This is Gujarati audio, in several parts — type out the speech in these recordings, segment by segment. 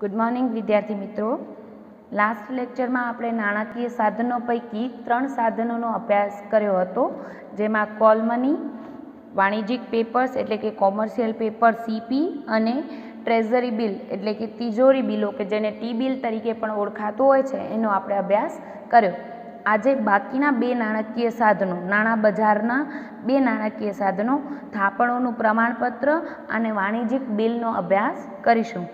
ગુડ મોર્નિંગ વિદ્યાર્થી મિત્રો. લાસ્ટ લેક્ચરમાં આપણે નાણાકીય સાધનો પૈકી 3 સાધનોનો અભ્યાસ કર્યો હતો, જેમાં કોલ મની, વાણિજ્યિક પેપર્સ એટલે કે કોમર્શિયલ પેપર CP અને ટ્રેઝરી બિલ એટલે કે તિજોરી બિલો કે જેને ટી બિલ તરીકે પણ ઓળખાતું હોય છે એનો આપણે અભ્યાસ કર્યો. આજે બાકીના 2 નાણાકીય સાધનો, નાણાં બજારના 2 નાણાકીય સાધનો, થાપણોનું પ્રમાણપત્ર અને વાણિજ્યિક બિલનો અભ્યાસ કરીશું.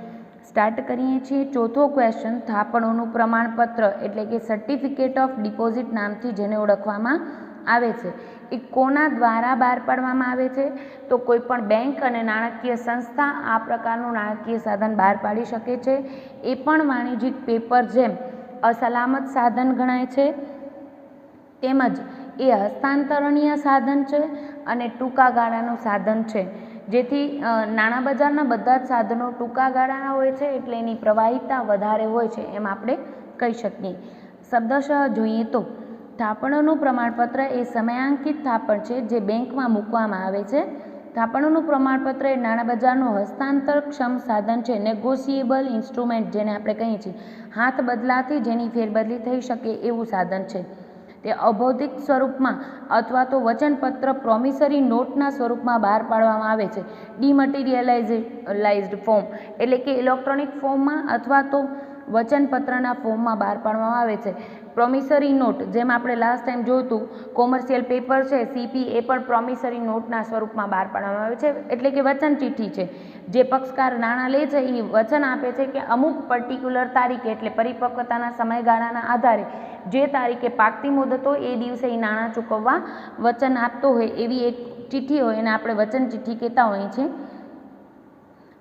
સ્ટાર્ટ કરીએ છીએ. ચોથો ક્વેશ્ચન, થાપણોનું પ્રમાણપત્ર એટલે કે સર્ટિફિકેટ ઓફ ડિપોઝિટ નામથી જેને ઓળખવામાં આવે છે, એ કોના દ્વારા બહાર પાડવામાં આવે છે? તો કોઈ પણ બેંક અને નાણાકીય સંસ્થા આ પ્રકારનું નાણાકીય સાધન બહાર પાડી શકે છે. એ પણ વાણિજ્યિક પેપર જેમ અસલામત સાધન ગણાય છે, તેમજ એ હસ્તાંતરણીય સાધન છે અને ટૂંકા ગાળાનું સાધન છે. જેથી નાણાં બજારના બધા જ સાધનો ટૂંકા ગાળાના હોય છે, એટલે એની પ્રવાહિતા વધારે હોય છે એમ આપણે કહી શકીએ. શબ્દશઃ જોઈએ તો થાપણોનું પ્રમાણપત્ર એ સમયાંકિત થાપણ છે જે બેંકમાં મૂકવામાં આવે છે. થાપણોનું પ્રમાણપત્ર એ નાણાં બજારનું હસ્તાંતરક્ષમ સાધન છે, નેગોશિયેબલ ઇન્સ્ટ્રુમેન્ટ જેને આપણે કહીએ છીએ, હાથ બદલાથી જેની ફેરબદલી થઈ શકે એવું સાધન છે. તે અભૌતિક સ્વરૂપમાં અથવા તો વચનપત્ર પ્રોમિસરી નોટના સ્વરૂપમાં બહાર પાડવામાં આવે છે. ડિમટીરિયલાઇઝ્ડ ફોર્મ એટલે કે ઇલેક્ટ્રોનિક ફોર્મમાં અથવા તો વચનપત્રના ફોર્મમાં બહાર પાડવામાં આવે છે. પ્રોમિસરી નોટ, જેમ આપણે લાસ્ટ ટાઈમ જોયું હતું, કોમર્શિયલ પેપર છે CP, એ પણ પ્રોમિસરી નોટના સ્વરૂપમાં બહાર પાડવામાં આવે છે, એટલે કે વચન ચિઠ્ઠી છે. જે પક્ષકાર નાણાં લે છે એ વચન આપે છે કે અમુક પર્ટિક્યુલર તારીખે એટલે પરિપક્વતાના સમયગાળાના આધારે જે તારીખે પાકતી મુદત હોય એ દિવસે એ નાણાં ચૂકવવા વચન આપતો હોય એવી એક ચિઠ્ઠી હોય એને આપણે વચન ચિઠ્ઠી કહેતા હોઈએ છીએ.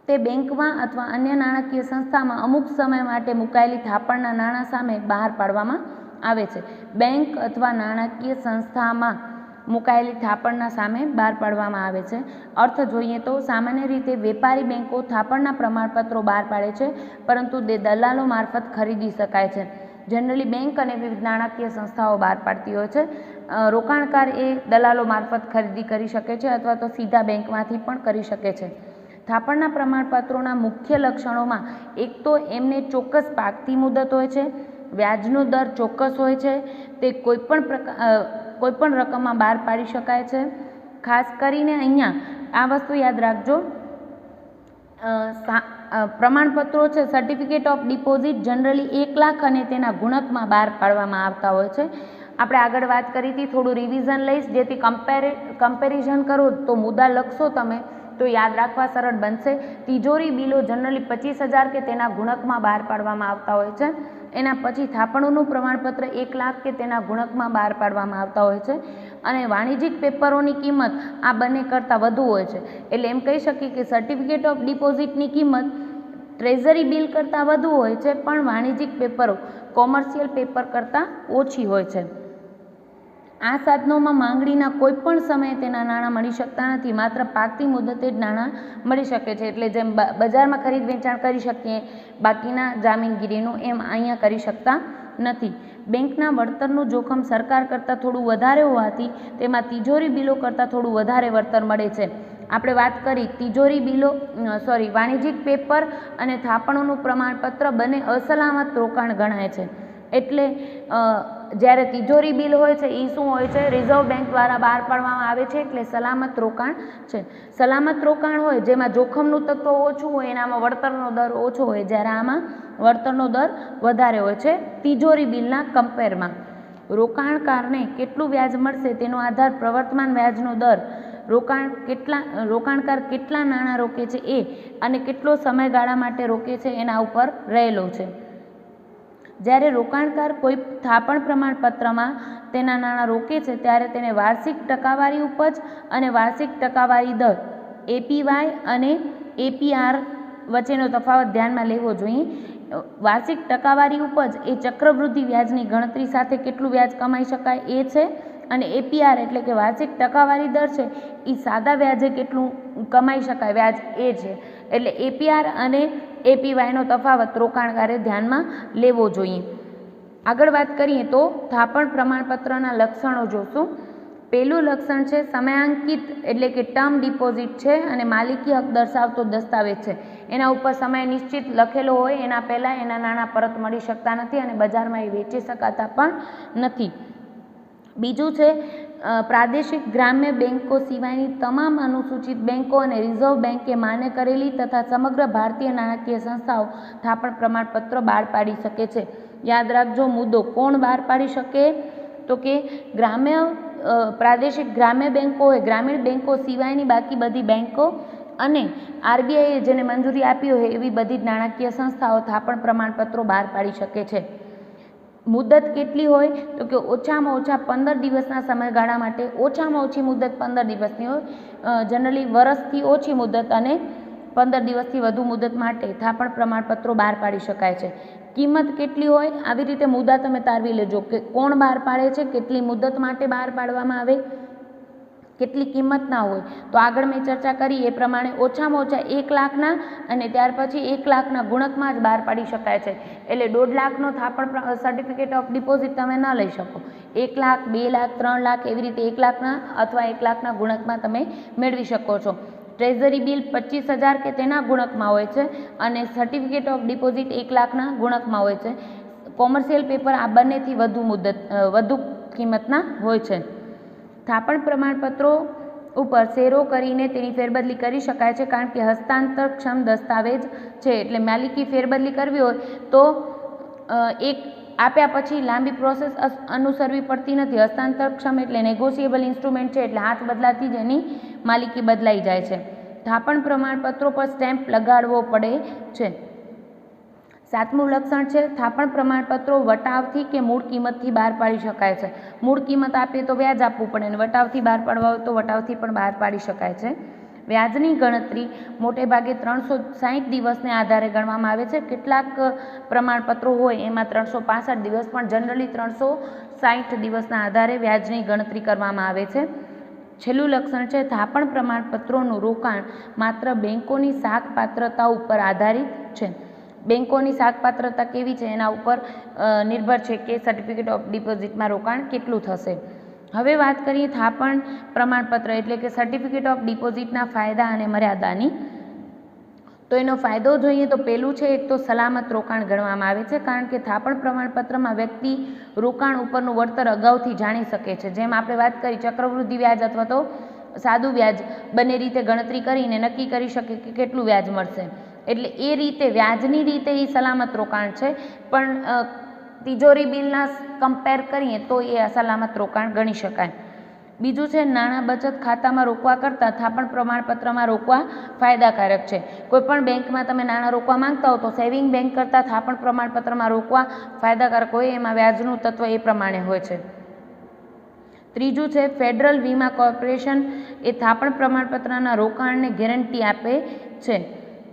તે બેંકમાં અથવા અન્ય નાણાકીય સંસ્થામાં અમુક સમય માટે મુકાયેલી થાપણના નાણાં સામે બહાર પાડવામાં આવે છે. બેંક અથવા નાણાકીય સંસ્થામાં મુકાયેલી થાપણના સામે બહાર પાડવામાં આવે છે. અર્થ જોઈએ તો સામાન્ય રીતે વેપારી બેંકો થાપણના પ્રમાણપત્રો બહાર પાડે છે, પરંતુ તે દલાલો મારફત ખરીદી શકાય છે. જનરલી બેંક અને વિવિધ નાણાકીય સંસ્થાઓ બહાર પાડતી હોય છે. રોકાણકાર એ દલાલો મારફત ખરીદી કરી શકે છે અથવા તો સીધા બેંકમાંથી પણ કરી શકે છે. થાપણના પ્રમાણપત્રોના મુખ્ય લક્ષણોમાં એક તો એમને ચોક્કસ પાકતી મુદત હોય છે, વ્યાજનો દર ચોક્કસ હોય છે, તે કોઈપણ રકમમાં બહાર પાડી શકાય છે. ખાસ કરીને અહીંયા આ વસ્તુ યાદ રાખજો, પ્રમાણપત્રો છે certificate of deposit generally 1 lakh અને તેના ગુણકમાં બહાર પાડવામાં આવતા હોય છે. આપણે આગળ વાત કરી હતી, થોડું રિવિઝન લઈશ જેથી કમ્પેરિઝન કરો તો મુદ્દા લખશો તમે તો યાદ રાખવા સરળ બનશે. તિજોરી બિલો જનરલી 25,000 કે તેના ગુણકમાં બહાર પાડવામાં આવતા હોય છે. એના પછી થાપણોનું પ્રમાણપત્ર 1 લાખ કે તેના ગુણકમાં બહાર પાડવામાં આવતા હોય છે. અને વાણિજ્યિક પેપરોની કિંમત આ બંને કરતાં વધુ હોય છે. એટલે એમ કહી શકીએ કે સર્ટિફિકેટ ઓફ ડિપોઝિટની કિંમત ટ્રેઝરી બિલ કરતાં વધુ હોય છે, પણ વાણિજ્યિક પેપરો કોમર્શિયલ પેપર કરતાં ઓછી હોય છે. આ સાધનોમાં માંગણીના કોઈ પણ સમયે તેના નાણાં મળી શકતા નથી, માત્ર પાકતી મુદતે જ નાણાં મળી શકે છે. એટલે જેમ બજારમાં ખરીદ વેચાણ કરી શકીએ બાકીના જામીનગીરીનું, એમ અહીંયા કરી શકતા નથી. બેંકના વળતરનું જોખમ સરકાર કરતાં થોડું વધારે હોવાથી તેમાં તિજોરી બિલો કરતાં થોડું વધારે વળતર મળે છે. આપણે વાત કરી તિજોરી બિલો વાણિજ્યિક પેપર અને થાપણોનું પ્રમાણપત્ર બંને અસલામત રોકાણ ગણાય છે. એટલે જ્યારે તિજોરી બિલ હોય છે એ શું હોય છે? રિઝર્વ બેંક દ્વારા બહાર પાડવામાં આવે છે, એટલે સલામત રોકાણ છે. સલામત રોકાણ હોય જેમાં જોખમનું તત્વ ઓછું હોય એનામાં વળતરનો દર ઓછો હોય, જ્યારે આમાં વળતરનો દર વધારે હોય છે તિજોરી બિલના કમ્પેરમાં. રોકાણકારને કેટલું વ્યાજ મળશે તેનો આધાર પ્રવર્તમાન વ્યાજનો દર, રોકાણકાર કેટલા નાણાં રોકે છે એ અને કેટલો સમયગાળા માટે રોકે છે એના ઉપર રહેલો છે. જ્યારે રોકાણકાર કોઈ થાપણ પ્રમાણપત્રમાં તેના નાણાં રોકે છે ત્યારે તેને વાર્ષિક ટકાવારી ઉપજ અને વાર્ષિક ટકાવારી દર APY અને APR વચ્ચેનો તફાવત ધ્યાનમાં લેવો જોઈએ. વાર્ષિક ટકાવારી ઉપજ એ ચક્રવૃદ્ધિ વ્યાજની ગણતરી સાથે કેટલું વ્યાજ કમાઈ શકાય એ છે, અને APR એટલે કે વાર્ષિક ટકાવારી દર છે એ સાદા વ્યાજે કેટલું કમાઈ શકાય વ્યાજ એ છે. એટલે APR અને APYનો તફાવત રોકાણકારે ધ્યાનમાં લેવો જોઈએ. આગળ વાત કરીએ તો થાપણ પ્રમાણપત્રના લક્ષણો જોશું. પહેલું લક્ષણ છે સમયાંકિત એટલે કે ટર્મ ડિપોઝિટ છે અને માલિકી હક દર્શાવતો દસ્તાવેજ છે. એના ઉપર સમય નિશ્ચિત લખેલો હોય એના પહેલાં એના નાણાં પરત મળી શકતા નથી અને બજારમાં એ વેચી શકાતા પણ નથી. બીજું છે પ્રાદેશિક ગ્રામ્ય બેન્કો સિવાયની તમામ અનુસૂચિત બેન્કો અને રિઝર્વ બેન્કે માન્ય કરેલી તથા સમગ્ર ભારતીય નાણાકીય સંસ્થાઓ થાપણ પ્રમાણપત્ર બહાર પાડી શકે છે. યાદ રાખજો મુદ્દો, કોણ બહાર પાડી શકે? તો કે પ્રાદેશિક ગ્રામ્ય બેન્કો હોય, ગ્રામીણ બેન્કો સિવાયની બાકી બધી બેન્કો અને આરબીઆઈએ જેને મંજૂરી આપી હોય એવી બધી જ નાણાકીય સંસ્થાઓ થાપણ પ્રમાણપત્રો બહાર પાડી શકે છે. મુદત કેટલી હોય? તો કે ઓછામાં ઓછા 15 દિવસના સમયગાળા માટે ઓછામાં ઓછી મુદત 15 દિવસની હોય. જનરલી વર્ષથી ઓછી મુદત અને 15 દિવસથી વધુ મુદત માટે થાપણ પ્રમાણપત્રો બહાર પાડી શકાય છે. કિંમત કેટલી હોય? આવી રીતે મુદ્દા તમે તારવી લેજો કે કોણ બહાર પાડે છે, કેટલી મુદત માટે બહાર પાડવામાં આવે, કેટલી કિંમતના હોય. તો આગળ મેં ચર્ચા કરી એ પ્રમાણે ઓછામાં ઓછા 1 લાખના અને ત્યાર પછી 1 લાખના ગુણકમાં જ બહાર પાડી શકાય છે. એટલે 1.5 લાખનો થાપણ સર્ટિફિકેટ ઓફ ડિપોઝિટ તમે ન લઈ શકો. 1 લાખ, 2 લાખ, 3 લાખ એવી રીતે 1 લાખના અથવા 1 લાખના ગુણકમાં તમે મેળવી શકો છો. ટ્રેઝરી બિલ 25,000 કે તેના ગુણકમાં હોય છે અને સર્ટિફિકેટ ઓફ ડિપોઝિટ 1 લાખના ગુણકમાં હોય છે. કોમર્શિયલ પેપર આ બંનેથી વધુ કિંમતના હોય છે. થાપણ પ્રમાણપત્રો ઉપર શેરો કરીને તેની ફેરબદલી કરી શકાય છે, કારણ કે હસ્તાંતરક્ષમ દસ્તાવેજ છે. એટલે માલિકી ફેરબદલી કરવી હોય તો એક આપ્યા પછી લાંબી પ્રોસેસ અનુસરવી પડતી નથી. હસ્તાંતરક્ષમ એટલે નેગોશિયેબલ ઇન્સ્ટ્રુમેન્ટ છે, એટલે હાથ બદલાથી જ એની માલિકી બદલાઈ જાય છે. થાપણ પ્રમાણપત્રો પર સ્ટેમ્પ લગાડવો પડે છે. 7મું લક્ષણ છે થાપણ પ્રમાણપત્રો વટાવથી કે મૂળ કિંમતથી બહાર પાડી શકાય છે. મૂળ કિંમત આપીએ તો વ્યાજ આપવું પડે અને વટાવથી બહાર પાડવા હોય તો વટાવથી પણ બહાર પાડી શકાય છે. વ્યાજની ગણતરી મોટે ભાગે 360 દિવસને આધારે ગણવામાં આવે છે. કેટલાક પ્રમાણપત્રો હોય એમાં 365 દિવસ, પણ જનરલી 360 દિવસના આધારે વ્યાજની ગણતરી કરવામાં આવે છે. છેલ્લું લક્ષણ છે થાપણ પ્રમાણપત્રોનું રોકાણ માત્ર બેન્કોની શાકપાત્રતા ઉપર આધારિત છે. બેન્કોની શાકપાત્રતા કેવી છે એના ઉપર નિર્ભર છે કે સર્ટિફિકેટ ઓફ ડિપોઝિટમાં રોકાણ કેટલું થશે. હવે વાત કરીએ થાપણ પ્રમાણપત્ર એટલે કે સર્ટિફિકેટ ઓફ ડિપોઝિટના ફાયદા અને મર્યાદાની. તો એનો ફાયદો જોઈએ તો પહેલું છે એક તો સલામત રોકાણ ગણવામાં આવે છે, કારણ કે થાપણ પ્રમાણપત્રમાં વ્યક્તિ રોકાણ ઉપરનું વળતર અગાઉથી જાણી શકે છે. જેમ આપણે વાત કરી ચક્રવૃદ્ધિ વ્યાજ અથવા તો સાદું વ્યાજ બંને રીતે ગણતરી કરીને નક્કી કરી શકે કે કેટલું વ્યાજ મળશે. એટલે એ રીતે વ્યાજની રીતે એ સલામત રોકાણ છે, પણ તિજોરી બિલના કમ્પેર કરીએ તો એ અસલામત રોકાણ ગણી શકાય. બીજું છે નાણાં બચત ખાતામાં રોકવા કરતાં થાપણ પ્રમાણપત્રમાં રોકવા ફાયદાકારક છે. કોઈપણ બેંકમાં તમે નાણાં રોકવા માંગતા હો તો સેવિંગ બેંક કરતાં થાપણ પ્રમાણપત્રમાં રોકવા ફાયદાકારક હોય. એમાં વ્યાજનું તત્વ એ પ્રમાણે હોય છે. ત્રીજું છે ફેડરલ વીમા કોર્પોરેશન એ થાપણ પ્રમાણપત્રના રોકાણને ગેરંટી આપે છે.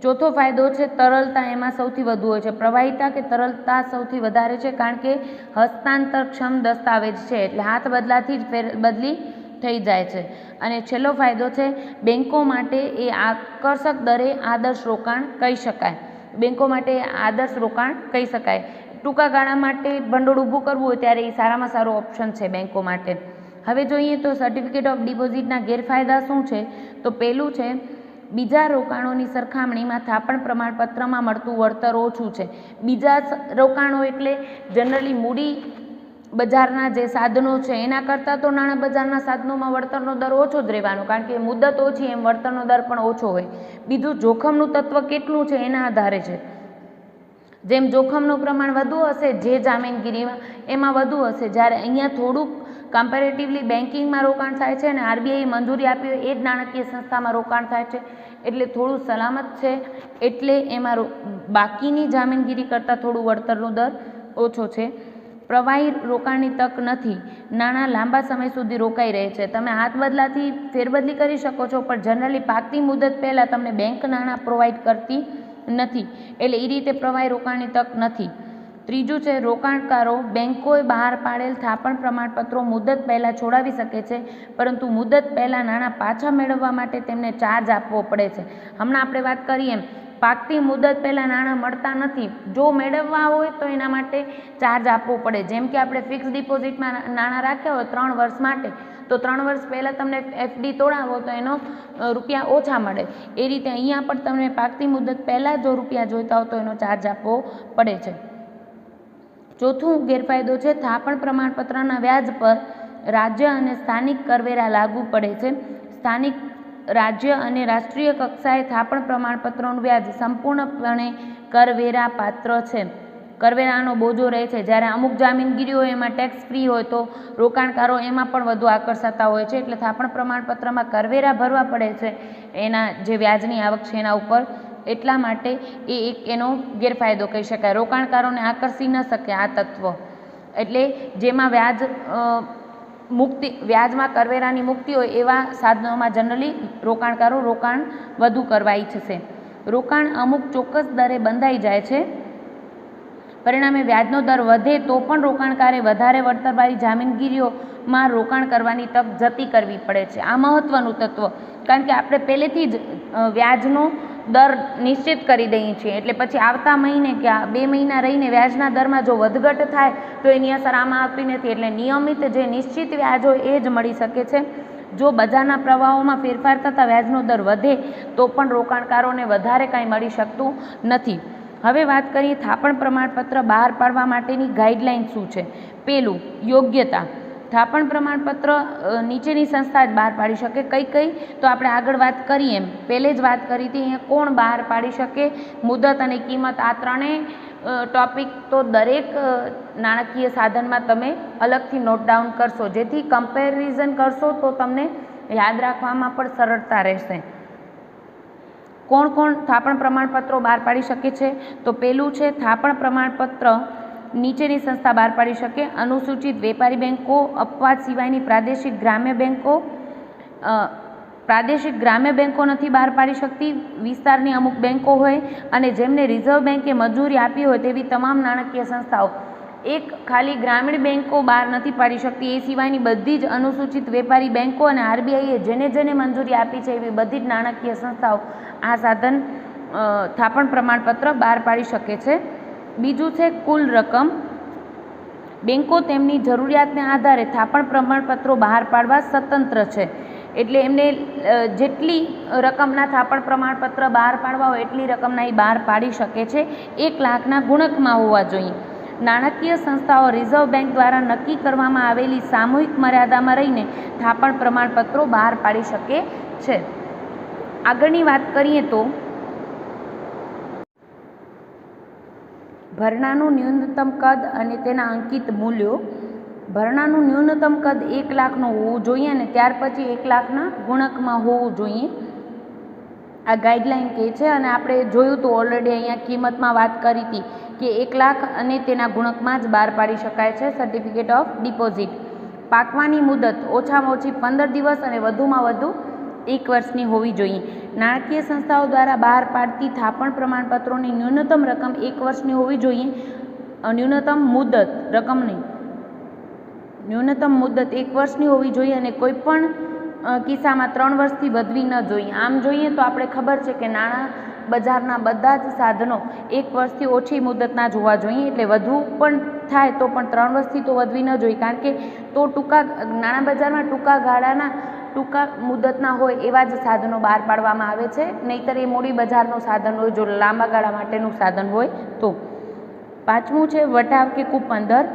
ચોથો ફાયદો છે તરલતા એમાં સૌથી વધુ હોય છે. પ્રવાહિતા કે તરલતા સૌથી વધારે છે, કારણ કે હસ્તાંતરક્ષમ દસ્તાવેજ છે, એટલે હાથ બદલાથી જ ફેરબદલી થઈ જાય છે. અને છેલ્લો ફાયદો છે બેન્કો માટે એ આકર્ષક દરે આદર્શ રોકાણ કહી શકાય. બેન્કો માટે આદર્શ રોકાણ કહી શકાય. ટૂંકા ગાળા માટે ભંડોળ ઊભું કરવું હોય ત્યારે એ સારામાં સારો ઓપ્શન છે બેન્કો માટે. હવે જોઈએ તો સર્ટિફિકેટ ઓફ ડિપોઝિટના ગેરફાયદા શું છે? તો પહેલું છે બીજા રોકાણોની સરખામણીમાં થાપણ પ્રમાણપત્રમાં મળતું વળતર ઓછું છે. બીજા રોકાણો એટલે જનરલી મૂડી બજારના જે સાધનો છે એના કરતાં તો નાણાં બજારના સાધનોમાં વળતરનો દર ઓછો જ રહેવાનો, કારણ કે મુદત ઓછી એમ વળતરનો દર પણ ઓછો હોય. બીજું જોખમનું તત્વ કેટલું છે એના આધારે છે. જેમ જોખમનું પ્રમાણ વધુ હશે જે જામીનગીરીમાં એમાં વધુ હશે, જ્યારે અહીંયા થોડુંક કમ્પેરેટિવલી બેન્કિંગમાં રોકાણ થાય છે અને આરબીઆઈ મંજૂરી આપી હોય એ જ નાણાકીય સંસ્થામાં રોકાણ થાય છે, એટલે થોડું સલામત છે. એટલે એમાં બાકીની જામીનગીરી કરતાં થોડું વળતરનો દર ઓછો છે. પ્રવાહી રોકાણની તક નથી. નાણાં લાંબા સમય સુધી રોકાઈ રહે છે. તમે હાથ બદલાથી ફેરબદલી કરી શકો છો, પણ જનરલી પાકતી મુદત પહેલાં તમને બેંક નાણાં પ્રોવાઈડ કરતી નથી, એટલે એ રીતે પ્રવાહી રોકાણની તક નથી. ત્રીજું છે રોકાણકારો બેન્કોએ બહાર પાડેલ થાપણ પ્રમાણપત્રો મુદત પહેલાં છોડાવી શકે છે, પરંતુ મુદત પહેલાં નાણાં પાછા મેળવવા માટે તેમને ચાર્જ આપવો પડે છે. હમણાં આપણે વાત કરીએ એમ પાકતી મુદત પહેલાં નાણાં મળતા નથી. જો મેળવવા હોય તો એના માટે ચાર્જ આપવો પડે. જેમ કે આપણે ફિક્સ ડિપોઝિટમાં નાણાં રાખ્યા હોય 3 વર્ષ માટે, તો 3 વર્ષ પહેલાં તમને FD તોડાવો તો એનો રૂપિયા ઓછા મળે. એ રીતે અહીંયા પણ તમને પાકતી મુદત પહેલાં જો રૂપિયા જોઈતા હોય તો એનો ચાર્જ આપવો પડે છે. ચોથું ગેરફાયદો છે થાપણ પ્રમાણપત્રના વ્યાજ પર રાજ્ય અને સ્થાનિક કરવેરા લાગુ પડે છે. સ્થાનિક, રાજ્ય અને રાષ્ટ્રીય કક્ષાએ થાપણ પ્રમાણપત્રોનું વ્યાજ સંપૂર્ણપણે કરવેરા પાત્ર છે. કરવેરાનો બોજો રહે છે. જ્યારે અમુક જામીનગીરીઓ એમાં ટેક્સ ફ્રી હોય તો રોકાણકારો એમાં પણ વધુ આકર્ષાતા હોય છે. એટલે થાપણ પ્રમાણપત્રમાં કરવેરા ભરવા પડે છે એના જે વ્યાજની આવક છે એના ઉપર. એટલા માટે એ એક એનો ગેરફાયદો કહી શકાય. રોકાણકારોને આકર્ષી ન શકે આ તત્વ. એટલે જેમાં વ્યાજમાં કરવેરાની મુક્તિ હોય એવા સાધનોમાં જનરલી રોકાણકારો રોકાણ વધુ કરવા ઈચ્છશે. રોકાણ અમુક ચોક્કસ દરે બંધાઈ જાય છે. પરિણામે વ્યાજનો દર વધે તો પણ રોકાણકારે વધારે વળતરવાળી જામીનગીરીઓમાં રોકાણ કરવાની તક જતી કરવી પડે છે. આ મહત્વનું તત્વ, કારણ કે આપણે પહેલેથી જ વ્યાજનો દર નિશ્ચિત કરી દઈએ છીએ. એટલે પછી આવતા મહિને કે 2 મહિના રહીને વ્યાજના દરમાં જો વધઘટ થાય તો એની અસર આમાં આવતી નથી. એટલે નિયમિત જે નિશ્ચિત વ્યાજ હોય એ જ મળી શકે છે. જો બજારના પ્રવાહોમાં ફેરફાર થતાં વ્યાજનો દર વધે તો પણ રોકાણકારોને વધારે કાંઈ મળી શકતું નથી. હવે વાત કરીએ થાપણ પ્રમાણપત્ર બહાર પાડવા માટેની ગાઈડલાઇન શું છે. પહેલું, યોગ્યતા. થાપણ પ્રમાણપત્ર નીચેની સંસ્થા જ બહાર પાડી શકે. કઈ તો આપણે આગળ વાત કરીએ એમ પહેલે જ વાત કરી હતી. અહીંયા કોણ બહાર પાડી શકે, મુદત અને કિંમત, આ ત્રણેય ટોપિક તો દરેક નાણાકીય સાધનમાં તમે અલગથી નોટ ડાઉન કરશો, જેથી કમ્પેરિઝન કરશો તો તમને યાદ રાખવામાં પણ સરળતા રહેશે. કોણ કોણ થાપણ પ્રમાણપત્રો બહાર પાડી શકે છે? તો પહેલું છે થાપણ પ્રમાણપત્ર નીચેની સંસ્થા બહાર પાડી શકે. અનુસૂચિત વેપારી બેન્કો, અપવાદ સિવાયની પ્રાદેશિક ગ્રામ્ય બેન્કો નથી બહાર પાડી શકતી. વિસ્તારની અમુક બેન્કો હોય અને જેમને રિઝર્વ બેન્કે મંજૂરી આપી હોય તેવી તમામ નાણાકીય સંસ્થાઓ. એક ખાલી ગ્રામીણ બેન્કો બહાર નથી પાડી શકતી. એ સિવાયની બધી જ અનુસૂચિત વેપારી બેન્કો અને RBIએ જેને મંજૂરી આપી છે એવી બધી જ નાણાકીય સંસ્થાઓ આ સાધન થાપણ પ્રમાણપત્ર બહાર પાડી શકે છે. બીજું છે કુલ રકમ. બેન્કો તેમની જરૂરિયાતને આધારે થાપણ પ્રમાણપત્રો બહાર પાડવા સ્વતંત્ર છે. એટલે એમને જેટલી રકમના થાપણ પ્રમાણપત્ર બહાર પાડવા હોય એટલી રકમના એ બહાર પાડી શકે છે. 1 લાખના ગુણકમાં હોવા જોઈએ. નાણાકીય સંસ્થાઓ રિઝર્વ બેન્ક દ્વારા નક્કી કરવામાં આવેલી સામૂહિક મર્યાદામાં રહીને થાપણ પ્રમાણપત્રો બહાર પાડી શકે છે. આગળની વાત કરીએ તો ભરણાનું ન્યૂનતમ કદ અને તેના અંકિત મૂલ્યો. ભરણાનું ન્યૂનતમ કદ 1 લાખનું હોવું જોઈએ અને ત્યાર પછી 1 લાખના ગુણકમાં હોવું જોઈએ. આ ગાઈડલાઇન કહે છે. અને આપણે જોયું તો ઓલરેડી અહીંયા કિંમતમાં વાત કરી હતી કે 1 લાખ અને તેના ગુણકમાં જ બહાર પાડી શકાય છે સર્ટિફિકેટ ઓફ ડિપોઝિટ. પાકવાની મુદત ઓછામાં ઓછી 15 દિવસ અને વધુમાં વધુ 1 વર્ષની હોવી જોઈએ. નાણાકીય સંસ્થાઓ દ્વારા બહાર પાડતી થાપણ પ્રમાણપત્રોની ન્યૂનતમ રકમ 1 વર્ષની હોવી જોઈએ. ન્યૂનતમ મુદત રકમ નહીં, ન્યૂનતમ મુદત 1 વર્ષની હોવી જોઈએ અને કોઈપણ કિસ્સામાં 3 વર્ષથી વધવી ન જોઈએ. આમ જોઈએ તો આપણે ખબર છે કે નાણાં બજારના બધા જ સાધનો 1 વર્ષથી ઓછી મુદતના જ હોવા જોઈએ. એટલે વધુ પણ થાય તો પણ 3 વર્ષથી તો વધવી ન જોઈએ, કારણ કે તો નાણાં બજારમાં ટૂંકા મુદતના હોય એવા જ સાધનો બહાર પાડવામાં આવે છે. નહીંતર એ મૂડી બજારનું સાધન હોય, જો લાંબા ગાળા માટેનું સાધન હોય તો. પાંચમું છે વટાવ કે કૂપન દર.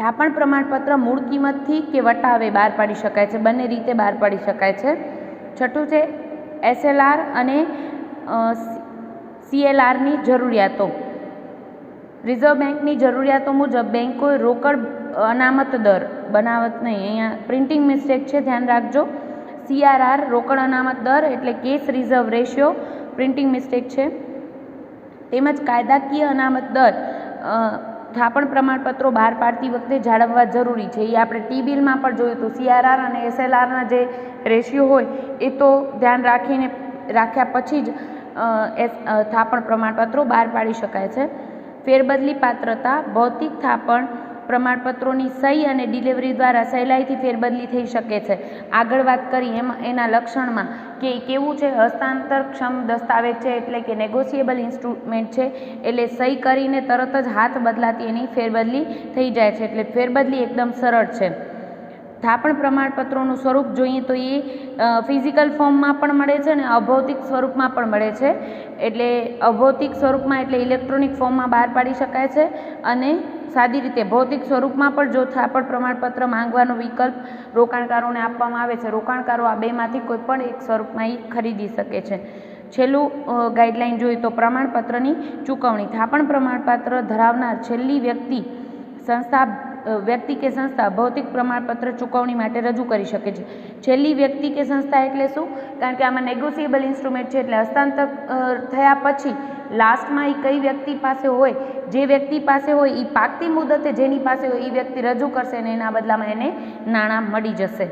થાપણ પ્રમાણપત્ર મૂળ કિંમતથી કે વટાવે બહાર પાડી શકાય છે. બંને રીતે બહાર પાડી શકાય છે. છઠ્ઠું છે SLR અને CLRની જરૂરિયાતો. રિઝર્વ બેન્કની જરૂરિયાતો મુજબ બેન્કોએ રોકડ અનામત દર, બનાવટ નહીં, અહીંયા પ્રિન્ટિંગ મિસ્ટેક છે, ધ્યાન રાખજો. CRR રોકડ અનામત દર એટલે cache reserve ratio, printing mistake છે. તેમજ કાયદાકીય અનામત દર થાપણ પ્રમાણપત્રો બહાર પાડતી વખતે જાળવવા જરૂરી છે. એ આપણે T-બિલમાં પણ જોયું હતું. CRR અને SLRના જે રેશિયો હોય એ તો ધ્યાન રાખ્યા પછી જ થાપણ પ્રમાણપત્રો બહાર પાડી શકાય છે. ફેરબદલી પાત્રતા. ભૌતિક થાપણ પ્રમાણપત્રોની સહી અને ડિલિવરી દ્વારા સહેલાઈથી ફેરબદલી થઈ શકે છે. આગળ વાત કરી એના લક્ષણમાં કે કેવું છે, હસ્તાંતરક્ષમ દસ્તાવેજ છે એટલે કે નેગોશિયેબલ ઇન્સ્ટ્રુમેન્ટ છે, એટલે સહી કરીને તરત જ હાથ બદલાતી એની ફેરબદલી થઈ જાય છે, એટલે ફેરબદલી એકદમ સરળ છે. થાપણ પ્રમાણપત્રોનું સ્વરૂપ જોઈએ તો એ ફિઝિકલ ફોર્મમાં પણ મળે છે અને અભૌતિક સ્વરૂપમાં પણ મળે છે. એટલે અભૌતિક સ્વરૂપમાં એટલે ઇલેક્ટ્રોનિક ફોર્મમાં બહાર પાડી શકાય છે, અને સાદી રીતે ભૌતિક સ્વરૂપમાં પણ જો થાપણ પ્રમાણપત્ર માંગવાનો વિકલ્પ રોકાણકારોને આપવામાં આવે છે. રોકાણકારો આ બેમાંથી કોઈ પણ એક સ્વરૂપમાં એ ખરીદી શકે છે. છેલ્લું ગાઈડલાઇન જોઈએ તો પ્રમાણપત્રની ચૂકવણી. થાપણ પ્રમાણપત્ર ધરાવનાર છેલ્લી વ્યક્તિ કે સંસ્થા ભૌતિક પ્રમાણપત્ર ચૂકવણી માટે રજૂ કરી શકે છે. છેલ્લી વ્યક્તિ કે સંસ્થા એટલે શું? કારણ કે આમાં નેગોશિયેબલ ઇન્સ્ટ્રુમેન્ટ છે, એટલે હસ્તાંતર થયા પછી લાસ્ટમાં એ કઈ વ્યક્તિ પાસે હોય, જે વ્યક્તિ પાસે હોય એ પાકતી મુદતે જેની પાસે હોય એ વ્યક્તિ રજૂ કરશે અને એના બદલામાં એને નાણાં મળી જશે.